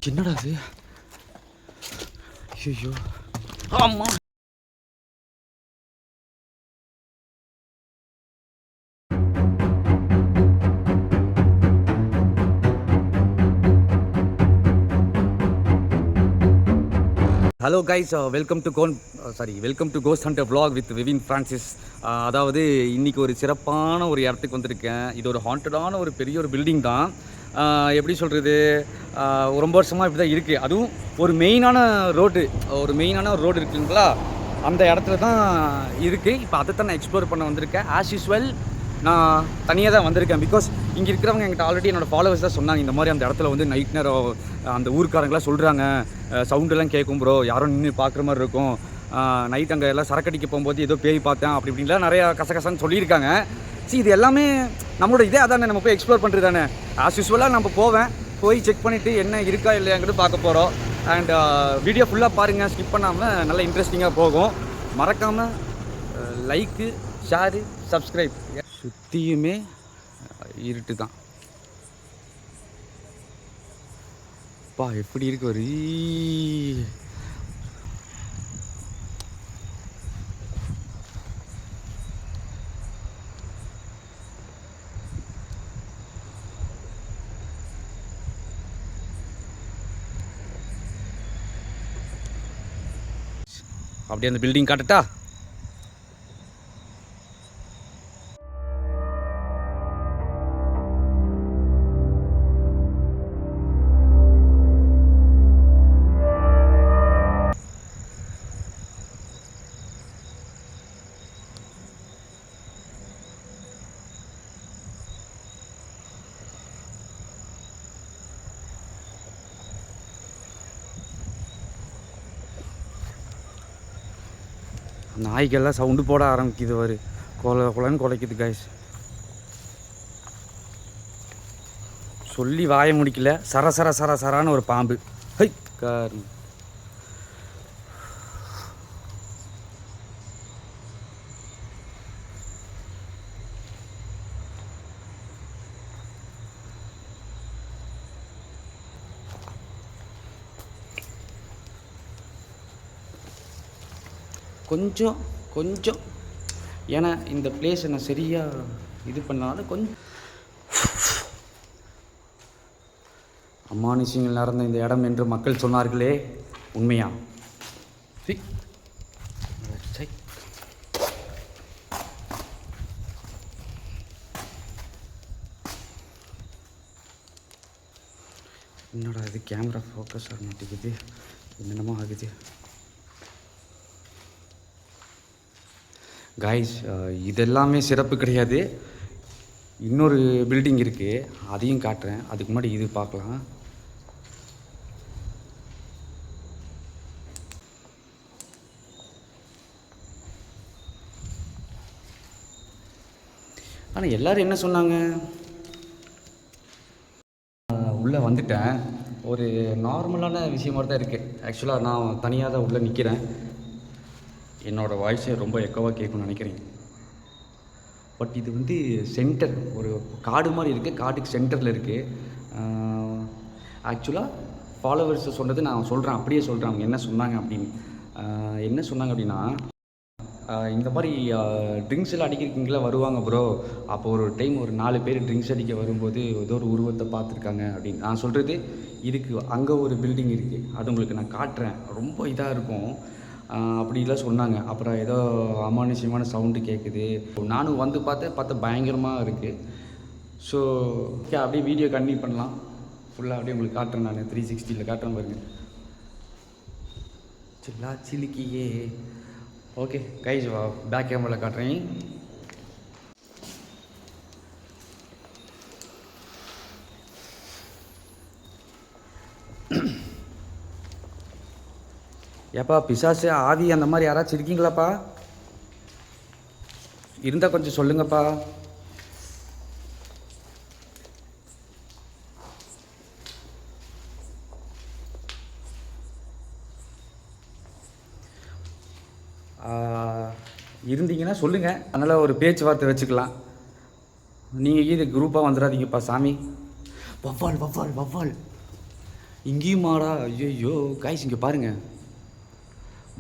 என்னடா அது? ஐயோ ஆமா. Hello guys, welcome to Ghost Hunter vlog with Vivin Francis. அதாவது இன்றைக்கி ஒரு சிறப்பான ஒரு இடத்துக்கு வந்திருக்கேன். இது ஒரு ஹாண்டடான ஒரு பெரிய ஒரு பில்டிங் தான். எப்படி சொல்கிறது, ரொம்ப வருஷமாக இப்படி தான் இருக்குது. அதுவும் ஒரு மெயினான ரோடு இருக்குங்களா, அந்த இடத்துல தான் இருக்குது. இப்போ அதை தான் நான் எக்ஸ்ப்ளோர் பண்ண வந்திருக்கேன். ஆஸ் யூஸ்வல் நான் தனியாக தான் வந்திருக்கேன். பிகாஸ் இங்கே இருக்கிறவங்க என்கிட்ட ஆல்ரெடி என்னோடய ஃபாலோவர்ஸ் தான் சொன்னாங்க, இந்த மாதிரி அந்த இடத்துல வந்து நைட் நேரம் அந்த ஊருக்காரங்களாம் சொல்கிறாங்க, சவுண்டெல்லாம் கேட்கும் ப்ரோ, யாரும் நின்று பார்க்குற மாதிரி இருக்கும், நைட் அங்கே எல்லாம் சரக்கடிக்க போகும்போது ஏதோ பேய் பார்த்தேன் அப்படி இப்படின்லாம் நிறையா கசகசன்னு சொல்லியிருக்காங்க. சரி, இது எல்லாமே நம்மளோட இதே அதானே, நம்ம போய் எக்ஸ்ப்ளோர் பண்ணுறது தானே. ஆஸ் யூஸ்வலாக நம்ம போய் செக் பண்ணிவிட்டு என்ன இருக்கா இல்லையாங்கிறது பார்க்க போகிறோம். அண்ட் வீடியோ ஃபுல்லாக பாருங்கள், ஸ்கிப் பண்ணாமல் நல்லா இன்ட்ரெஸ்டிங்காக போகும். மறக்காமல் லைக்கு, ஷேரு, சப்ஸ்கிரைப். சுற்றியுமே இருட்டு தான். பா எப்படி இருக்கு ஒரு அப்படியே அந்த பில்டிங் காட்டட்டா? நாய்க்கெல்லாம் சவுண்டு போட ஆரம்பிக்குது, வரு கொலன்னு குலைக்குது கைஸ். சொல்லி வாய முடிக்கல, சரான ஒரு பாம்பு. High car. கொஞ்சம் ஏன்னா இந்த பிளேஸை நான் சரியாக இது பண்ணாலும் கொஞ்சம் அமானுஷங்கள் நடந்த இந்த இடம் என்று மக்கள் சொன்னார்களே, உண்மையா? என்னடா இது, கேமரா ஃபோக்கஸ் ஆக மாட்டேங்குது, என்னென்னமோ ஆகுது. கைஸ், இதெல்லாமே சிறப்பு கிடையாது. இன்னொரு பில்டிங் இருக்குது, அதையும் காட்டுறேன். அதுக்கு முன்னாடி இது பார்க்கலாம். ஆனால் எல்லோரும் என்ன சொன்னாங்க, உள்ளே வந்துட்டேன், ஒரு நார்மலான விஷயமாக தான் இருக்குது. ஆக்சுவலாக நான் தனியாக தான் உள்ளே நிற்கிறேன். என்னோடய வாய்ஸை ரொம்ப எக்கோவாக கேட்கணும்னு நினைக்கிறேன். பட் இது வந்து சென்டர், ஒரு காடு மாதிரி இருக்குது, காட்டுக்கு சென்டரில் இருக்குது. ஆக்சுவலாக ஃபாலோவர்ஸை சொன்னது நான் சொல்கிறேன், அப்படியே சொல்கிறேன். அவங்க என்ன சொன்னாங்க அப்படின்னா, இந்த மாதிரி ட்ரிங்க்ஸ் எல்லாம் அடிக்கிறீங்களா வருவாங்க ப்ரோ, அப்போ ஒரு டைம் ஒரு 4 பேர் ட்ரிங்க்ஸ் அடிக்க வரும்போது ஏதோ ஒரு உருவத்தை பார்த்துருக்காங்க அப்படின்னு. நான் சொல்கிறது இதுக்கு அங்கே ஒரு பில்டிங் இருக்குது, அது உங்களுக்கு நான் காட்டுறேன், ரொம்ப இதாக இருக்கும் அப்படிலாம் சொன்னாங்க. அப்புறம் ஏதோ அமானுஷ்யமான சவுண்டு கேட்குது. நானும் வந்து பார்த்தா பயங்கரமாக இருக்குது. ஸோ அப்படியே வீடியோ கண்டினியூ பண்ணலாம். ஃபுல்லாக அப்படியே உங்களுக்கு காட்டுறேன், நான் 360 காட்டுறேன் பாருங்க. சிலிக்கியே. ஓகே கைஸ், பேக் கேமராவில் காட்டுறேன். ஏப்பா பிசாசு, ஆவி அந்த மாதிரி யாராச்சும் இருக்கீங்களாப்பா? இருந்தால் கொஞ்சம் சொல்லுங்கப்பா. இருந்தீங்கன்னா சொல்லுங்கள், அதனால் ஒரு பேச்சுவார்த்தை வச்சுக்கலாம். நீங்கள் இது குரூப்பாக வந்துடாதீங்கப்பா சாமி. வவ்வால் வவ்வால் வவ்வால் இங்கேயும் மாடா? ஐயோ கைஸ் இங்கே பாருங்கள்,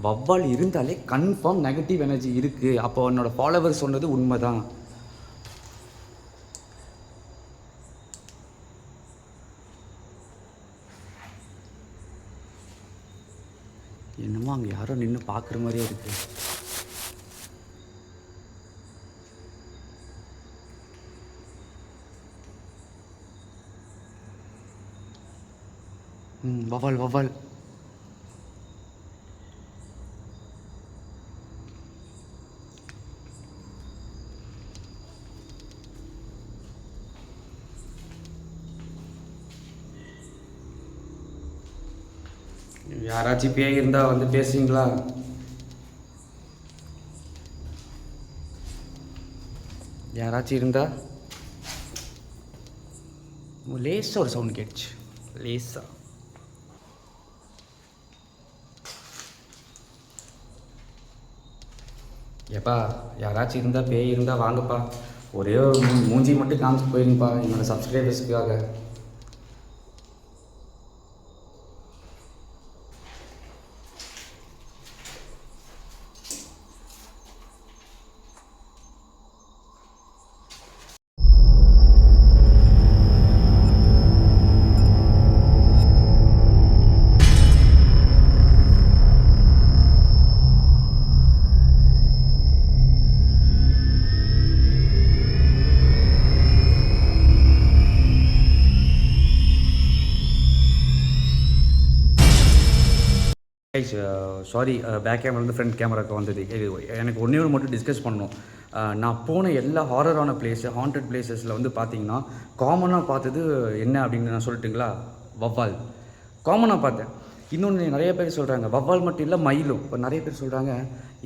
வவ்வால் இருந்தாலே கன்ஃபார்ம் நெகட்டிவ் எனர்ஜி இருக்குது. அப்போ என்னோட ஃபாலோவர் சொன்னது உண்மை தான். என்னமோ அங்கே யாரோ நின்று பார்க்குற மாதிரியே இருக்குது. வவ்வால் வவ்வால். யாராச்சும் பேய் இருந்தால் வந்து பேசுவீங்களா? யாராச்சும் இருந்தா? லேசாக ஒரு சவுண்ட் கேட்டுச்சு, லேசாக. ஏப்பா யாராச்சும் இருந்தால், பேய் இருந்தால் வாங்கப்பா. ஒரே ஒரு மூஞ்சி மட்டும் காமிச்சு போயிருங்கப்பா என்னோடய சப்ஸ்கிரைபர்ஸுக்காக. கைஸ் சாரி, பேக் கேமராலேருந்து ஃப்ரண்ட் கேமராவுக்கு வந்தது. இது எனக்கு ஒன்றே ஒன்று மட்டும் டிஸ்கஸ் பண்ணணும். நான் போன எல்லா ஹாரரான பிளேஸு, ஹாண்டட் பிளேசஸில் வந்து பார்த்தீங்கன்னா காமனாக பார்த்தது என்ன அப்படின்னு நான் சொல்லட்டுங்களா? வவ்வால் காமனாக பார்த்தேன். இன்னொன்று நிறைய பேர் சொல்கிறாங்க வவ்வால் மட்டும் இல்லை மயிலும். இப்போ நிறைய பேர் சொல்கிறாங்க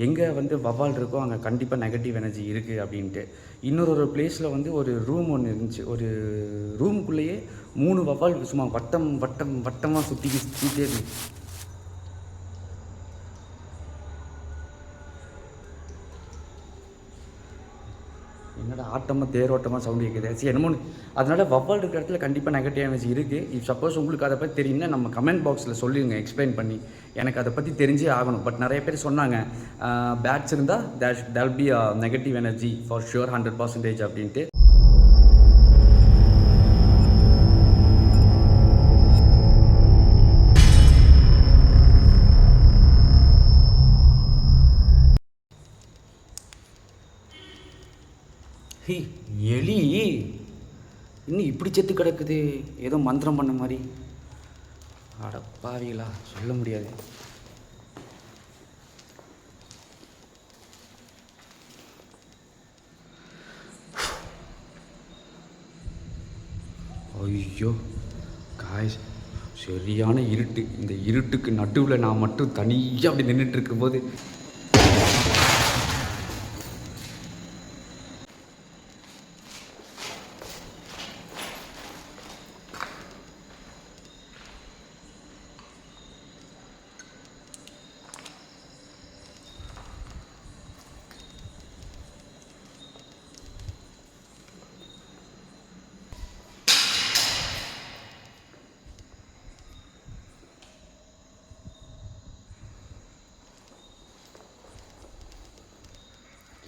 எங்கே வந்து வவ்வால் இருக்கோ அங்கே கண்டிப்பாக நெகட்டிவ் எனர்ஜி இருக்குது அப்படின்ட்டு. இன்னொரு பிளேஸில் வந்து ஒரு ரூம் ஒன்று இருந்துச்சு. ஒரு ரூமுக்குள்ளேயே 3 வவ்வால் சும்மா வட்டமாக சுற்றிட்டே இருந்துச்சு. என்னடா ஆட்டமாக தேரோட்டமாக சவுண்ட் கேட்குது. சரி என்னமோ அதனால் வவ்வால் இருக்கிற இடத்துல கண்டிப்பாக நெகட்டிவ் எனர்ஜி இருக்குது. இஃப் சப்போஸ் உங்களுக்கு அதை பற்றி தெரியும்னா நம்ம கமெண்ட் பாக்ஸில் சொல்லிடுங்க, எக்ஸ்பிளைன் பண்ணி. எனக்கு அதை பற்றி தெரிஞ்சே ஆகணும். பட் நிறைய பேர் சொன்னாங்க பேட்ஸ் இருந்தால் they'll be a negative energy for sure 100% அப்படின்ட்டு. எலி இன்னும் இப்படி செத்து கிடக்குது, ஏதோ மந்திரம் பண்ண மாதிரி. அடப்பாவீங்களா, சொல்ல முடியாது. ஐயோ காய்ஸ், சரியான இருட்டு. இந்த இருட்டுக்கு நடுவில் நான் மட்டும் தனியாக அப்படி நின்றுட்டு இருக்கும்போது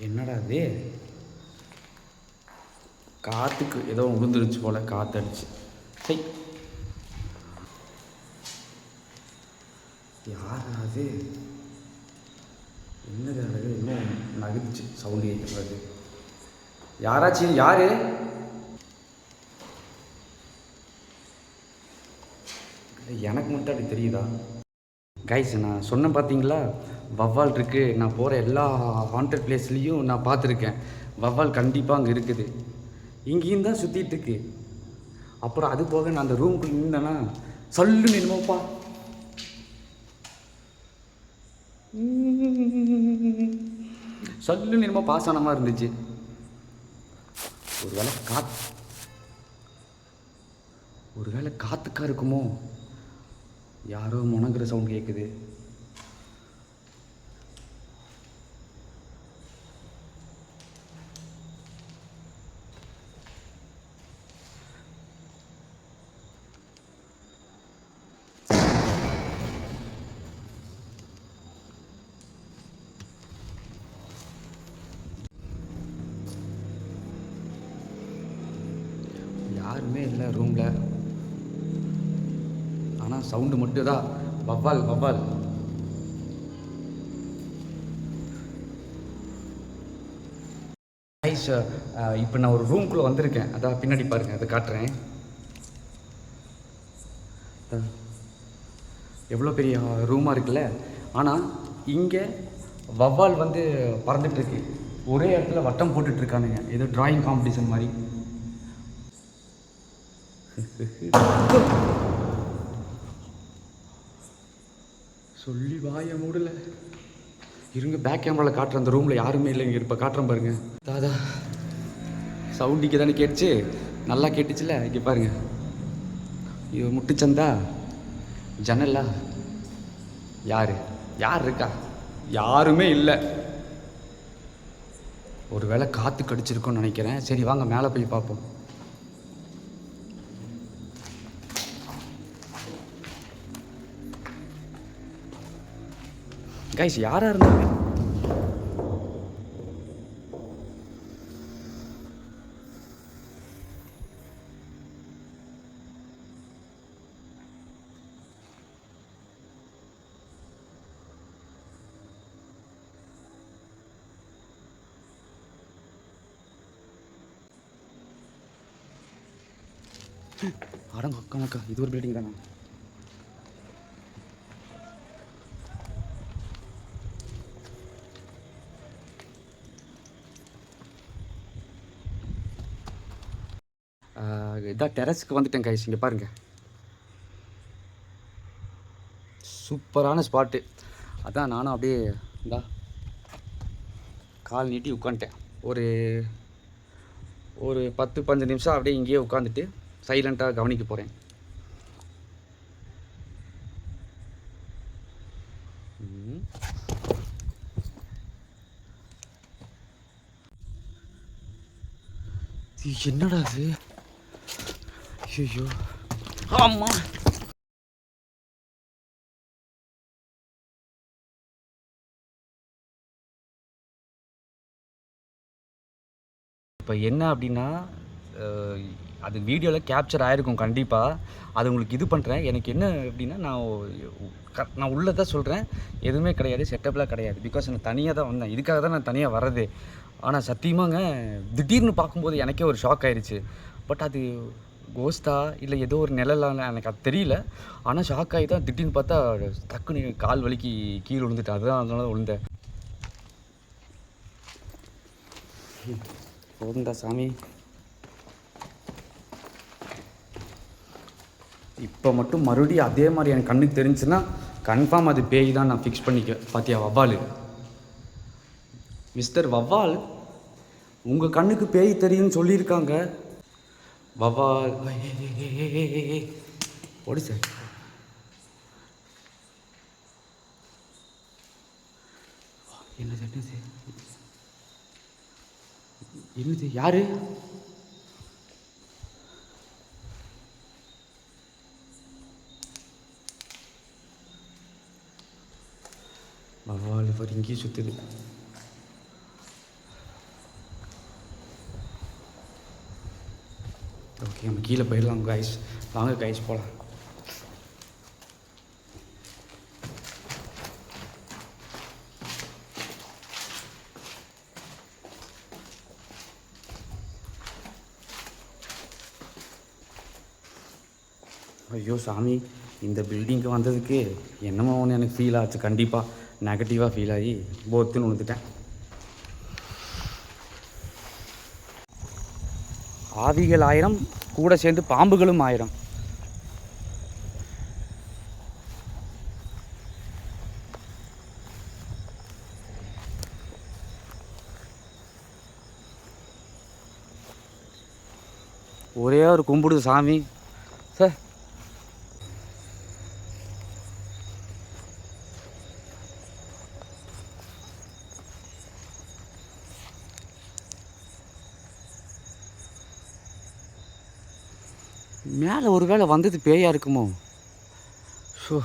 என்னடா அது, காற்றுக்கு ஏதோ உளுந்துருச்சு போல், காற்றடிச்சு. சரி யார் அது? என்னது அது? இன்னும் நகர்ந்துச்சு சவுண்டு கேட்குறது. யாராச்சும் யாரு? எனக்கு மட்டும் அப்படி தெரியுதா? கைஸ் நான் சொன்னேன் பார்த்தீங்களா, வவ்வால் இருக்குது. நான் போகிற எல்லா ஹாண்டட் பிளேஸ்லேயும் நான் பார்த்துருக்கேன். வவ்வால் கண்டிப்பாக அங்கே இருக்குது. இங்கேயும் தான் சுற்றிட்டுருக்கு. அப்புறம் அது போக நான் அந்த ரூமுக்குள்ளே நின்றேன்னா சல்லுன்னு என்னமோப்பா, சல்லுன்னு என்னமோ பாஸ் ஆன மாதிரி இருந்துச்சு. ஒரு வேளை காற்றுக்கா இருக்குமோ? யாரோ முணங்குற சவுண்ட் கேட்குது. யாருமே இல்லை ரூமில். ஆனால் சவுண்டு மட்டும் தான். வவ்வால் வவ்வால். கைஸ், இப்போ நான் ஒரு ரூம்குள்ளே வந்திருக்கேன். அதான் பின்னாடி பாருங்கள், அதை காட்டுறேன். எவ்வளோ பெரிய ரூமாக இருக்குல்ல. ஆனால் இங்கே வவ்வால் வந்து பறந்துட்டுருக்கு. ஒரே இடத்துல வட்டம் போட்டுட்ருக்கானுங்க, ஏதோ ட்ராயிங் காம்படிஷன் மாதிரி. சொல்லி வாய மூடல. இருங்க, பேக் கேமராவில் காட்டுற அந்த ரூமில் யாருமே இல்லைங்க. இப்போ காட்டுறேன் பாருங்க. தாதா சவுண்டிக்கு தானே கேட்டுச்சு, நல்லா கேட்டுச்சுல. இங்கே பாருங்க, இது முட்டுச்சந்தா ஜன்னலா. யார் இருக்கா? யாருமே இல்லை. ஒரு வேளை காற்று கடிச்சிருக்கோன்னு நினைக்கிறேன். சரி வாங்க மேலே போய் பார்ப்போம். கைஸ், யாராக இருந்தாங்க? அடங்க அக்கா மக்கா, இது ஒரு பில்டிங் தானே. இதான் டெரஸ்க்கு வந்துட்டேன் கைஸ். இங்கே பாருங்கள், சூப்பரான ஸ்பாட்டு. அதான் நானும் அப்படியே இந்தா கால் நீட்டி உட்காந்துட்டேன். ஒரு ஒரு 10-15 நிமிஷம் அப்படியே இங்கேயே உட்காந்துட்டு சைலண்ட்டாக கவனிக்க போகிறேன். என்னடா அது? ஐயோ, ஆமாம். இப்போ என்ன அப்படின்னா, அது வீடியோவில் கேப்சர் ஆகிருக்கும் கண்டிப்பாக. அது உங்களுக்கு இது பண்ணுறேன். எனக்கு என்ன அப்படின்னா, நான் உள்ளே தான் சொல்கிறேன், எதுவுமே கிடையாது, செட்டப்லாம் கிடையாது. பிகாஸ் நான் தனியாக தான் வந்தேன். இதுக்காக தான் நான் தனியாக வர்றது. ஆனால் சத்தியமாங்க, திடீர்னு பார்க்கும்போது எனக்கே ஒரு ஷாக் ஆயிடுச்சு. பட் அது கோஸ்டா இல்லை ஏதோ ஒரு நிழலான எனக்கு அது தெரியல. ஆனால் ஷாக் ஆகி தான் திடீர்னு பார்த்தா டக்குன்னு கால் வலிக்கு கீழே விழுந்துட்டு, அதுதான் அதனால தான் விழுந்தேன். போதுண்டா சாமி. இப்போ மட்டும் மறுபடியும் அதே மாதிரி எனக்கு கண்ணுக்கு தெரிஞ்சுன்னா கன்ஃபார்ம் அது பேய் தான் நான் ஃபிக்ஸ் பண்ணிக்குவேன். பார்த்தியா வவ்வால், மிஸ்டர் வவ்வால், உங்கள் கண்ணுக்கு பேய் தெரியும்னு சொல்லியிருக்காங்க. வவ்வால் ஓடி சார். என்னது என்னது என்னது? யாரு? வவ்வால் இவர் இங்கேயும் சுற்றுது. ஓகே, நம்ம கீழே போயிடலாம் கைஸ். வாங்க கைஸ் போகலாம். ஐயோ சாமி, இந்த பில்டிங்க்கு வந்ததுக்கு என்னமோ ஒன்று எனக்கு ஃபீல் ஆச்சு. கண்டிப்பாக நெகட்டிவாக ஃபீல் ஆகி போத்துன்னு விழுந்துட்டேன். ஆவிகள் 1000 கூட சேர்ந்து பாம்புகளும் 1000. ஒரே ஒரு கும்பிடுது சாமி சார். மேலே ஒரு வேளை வந்தது பேயாக இருக்குமோ? ஷோ,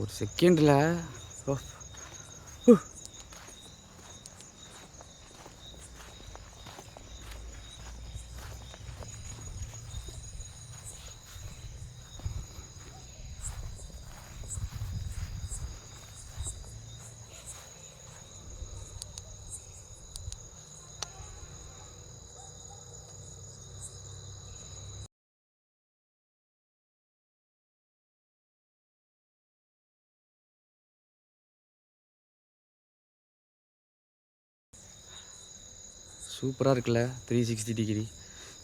ஒரு செகண்டில் சூப்பராக இருக்குல்ல 360 டிகிரி.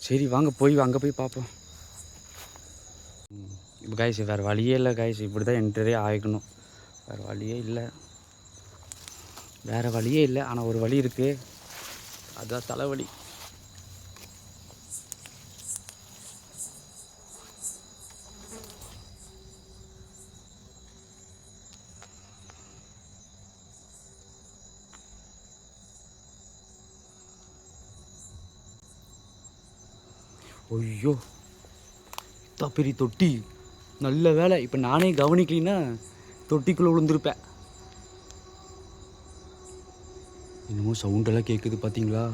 சரி வாங்க அங்கே போய் பார்ப்போம். இப்போ காய்ஸ் வேறு வழியே இல்லை காய்ஸ், இப்படி தான் என்ட்ரே ஆகிக்கணும். வேறு வழியே இல்லை. ஆனால் ஒரு வழி இருக்குது, அதுதான் தலைவலி. ஐயோ இதான் பெரிய தொட்டி, நல்ல வேலை இப்போ நானே கவனிக்கலைன்னா தொட்டிக்குள்ளே விழுந்திருப்பேன். இன்னமும் சவுண்டெல்லாம் கேட்குது பார்த்தீங்களா?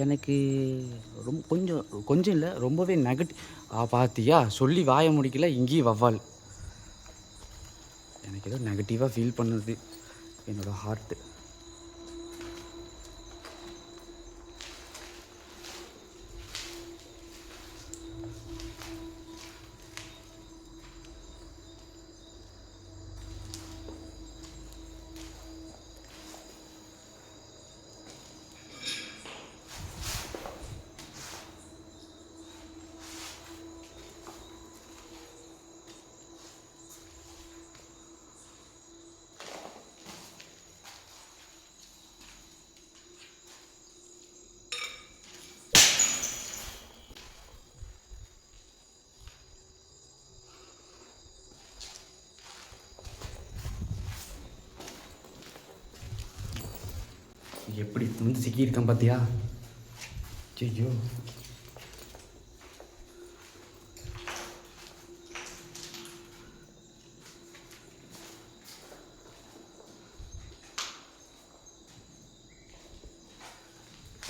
எனக்கு ரொம்ப கொஞ்சம் இல்லை, ரொம்பவே நெகட்டிவ். பார்த்தியா, சொல்லி வாய முடிக்கல, இங்கேயும் வவ்வால். எனக்கு ஏதோ நெகட்டிவாக ஃபீல் பண்ணுது என்னோடய ஹார்ட்டு. எப்படி வந்து சிக்கியிருக்கேன் பார்த்தியா? ஐயோ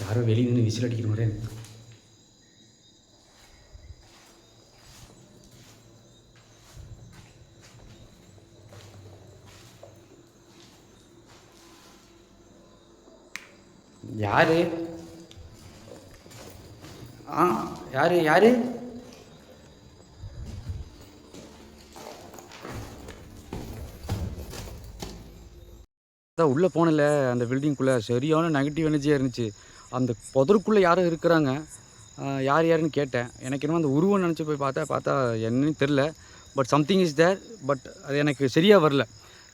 யாரோ வெளியே நின்று விசில் அடிக்கிற மாதிரி எனக்கு. யாரு யாரு யாரு அதான் உள்ளே போனல அந்த பில்டிங்குள்ளே சரியான நெகட்டிவ் எனர்ஜியாக இருந்துச்சு. அந்த புதருக்குள்ளே யாரும் இருக்கிறாங்க. யாருன்னு கேட்டேன். எனக்கு என்னமோ அந்த உருவம் நினச்சி போய் பார்த்தா என்னன்னு தெரில. But something is there. But அது எனக்கு சரியாக வரல.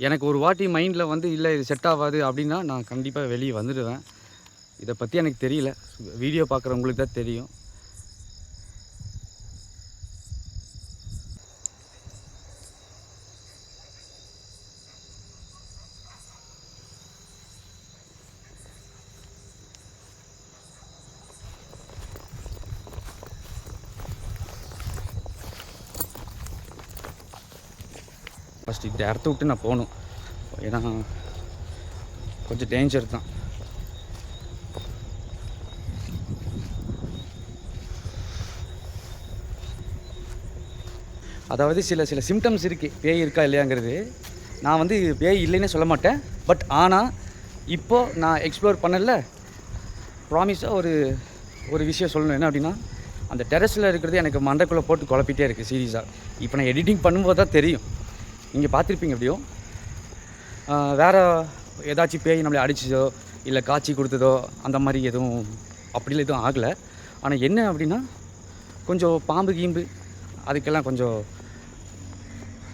எனக்கு ஒரு வாட்டி மைண்டில் வந்து இல்லை இது செட் ஆகாது அப்படின்னா நான் கண்டிப்பாக வெளியே வந்துடுவேன். இதை பற்றி எனக்கு தெரியல, வீடியோ பார்க்குறவங்களுக்கு தான் தெரியும். ஃபஸ்ட்டு இந்த இடத்த விட்டு நான் போகணும், ஏன்னா கொஞ்சம் டேஞ்சர் தான். அதாவது சில சிம்டம்ஸ் இருக்குது பேய் இருக்கா இல்லையாங்கிறது. நான் வந்து பேய் இல்லைன்னே சொல்ல மாட்டேன். பட் ஆனால் இப்போது நான் எக்ஸ்ப்ளோர் பண்ணல, ப்ராமிஸாக ஒரு விஷயம் சொல்லணும். என்ன அப்படின்னா, அந்த டெரஸில் இருக்கிறது எனக்கு மண்டைக்குள்ளே போட்டு குழப்பிட்டே இருக்குது சீரியஸாக. இப்போ நான் எடிட்டிங் பண்ணும்போது தான் தெரியும், நீங்கள் பார்த்துருப்பீங்க எப்படியும். வேறு ஏதாச்சும் பேய் நம்மளை அடிச்சதோ இல்லை காய்ச்சி கொடுத்ததோ அந்த மாதிரி அப்படிலாம் எதுவும் ஆகலை. ஆனால் என்ன அப்படின்னா, கொஞ்சம் பாம்பு கீம்பு அதுக்கெல்லாம் கொஞ்சம்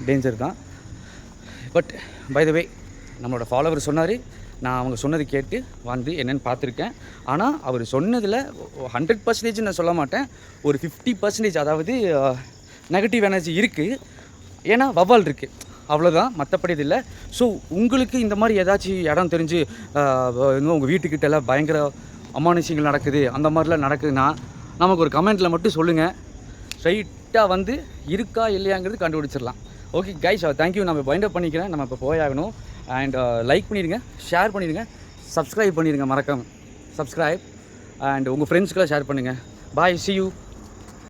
டேஞ்சர் தான். பட் பை த வே நம்மளோட ஃபாலோவர் சொன்னார், நான் அவங்க சொன்னது கேட்டு வந்து என்னென்னு பார்த்துருக்கேன். ஆனால் அவர் சொன்னதில் 100% நான் சொல்ல மாட்டேன், ஒரு 50%, அதாவது நெகட்டிவ் எனர்ஜி இருக்குது. ஏன்னா வவ்வால் இருக்குது, அவ்வளோதான், மற்றபடி இது இல்லை. ஸோ உங்களுக்கு இந்த மாதிரி ஏதாச்சும் இடம் தெரிஞ்சு உங்கள் வீட்டுக்கிட்டலாம் பயங்கர அமானுஷங்கள் நடக்குது, அந்த மாதிரிலாம் நடக்குதுன்னா நமக்கு ஒரு கமெண்ட்டில் மட்டும் சொல்லுங்கள். ஸ்ட்ரைட்டாக வந்து இருக்கா இல்லையாங்கிறது கண்டுபிடிச்சிடலாம். Okay guys, thank you. நம்ம பைண்ட் அப் பண்ணிக்கிறேன், நம்ம இப்போ போயாகணும். அண்ட் லைக் பண்ணிடுங்க, ஷேர் பண்ணிடுங்க, சப்ஸ்கிரைப் பண்ணிடுங்க, மறக்காமல் சப்ஸ்கிரைப். அண்ட் உங்கள் ஃப்ரெண்ட்ஸ்க்கெல்லாம் ஷேர் பண்ணுங்கள். பாய், see you.